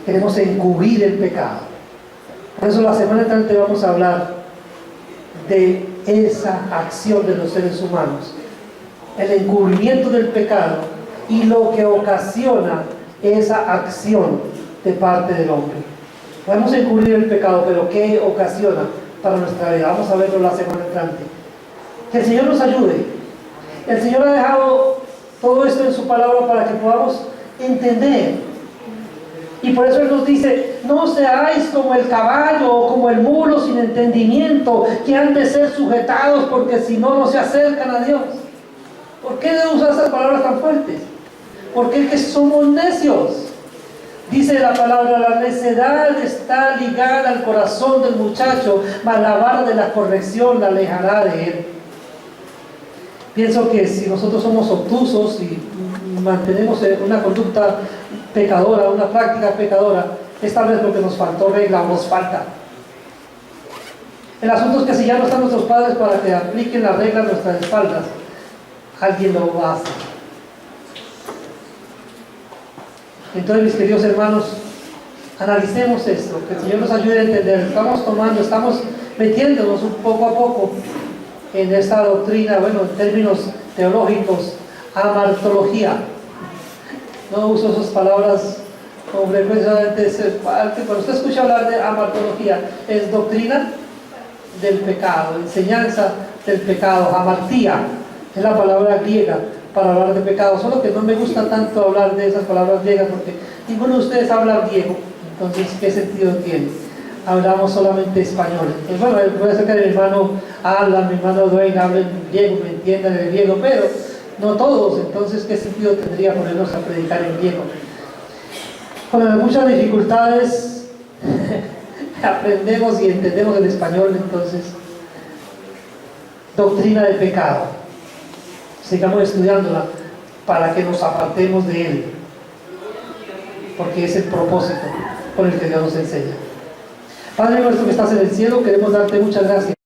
Queremos encubrir el pecado. Por eso la semana entrante vamos a hablar de esa acción de los seres humanos, el encubrimiento del pecado y lo que ocasiona esa acción de parte del hombre. Podemos encubrir el pecado, pero ¿qué ocasiona para nuestra vida? Vamos a verlo la semana entrante. Que el Señor nos ayude. El Señor ha dejado todo esto en su palabra para que podamos entender Y por eso Él nos dice, no seáis como el caballo o como el mulo sin entendimiento, que han de ser sujetados porque si no, no se acercan a Dios. ¿Por qué debo usar esas palabras tan fuertes? Porque es que somos necios. Dice la palabra, la necedad está ligada al corazón del muchacho, mas la vara de la corrección la alejará de él. Pienso que si nosotros somos obtusos y mantenemos una conducta pecadora, una práctica pecadora, es tal vez porque nos faltó regla o nos falta. El asunto es que si ya no están nuestros padres para que apliquen la regla a nuestras espaldas, alguien lo va a hacer. Entonces, mis queridos hermanos, analicemos esto, que el Señor nos ayude a entender. Estamos metiéndonos un poco a poco en esta doctrina, bueno, en términos teológicos, amartología. No uso esas palabras con frecuencia. Cuando usted escucha hablar de amartología, es doctrina del pecado, enseñanza del pecado. Amartía es la palabra griega para hablar de pecado, solo que no me gusta tanto hablar de esas palabras griegas porque ninguno de ustedes habla griego, entonces ¿qué sentido tiene? Hablamos solamente español. Entonces, bueno, puede ser que mi hermano habla, mi hermano Dwayne habla en griego, me entiendan el griego, pero no todos, entonces ¿qué sentido tendría ponernos a predicar en griego? Con muchas dificultades aprendemos y entendemos el español, entonces doctrina del pecado. Sigamos estudiándola para que nos apartemos de él, porque es el propósito con el que Dios nos enseña. Padre nuestro que estás en el cielo, queremos darte muchas gracias.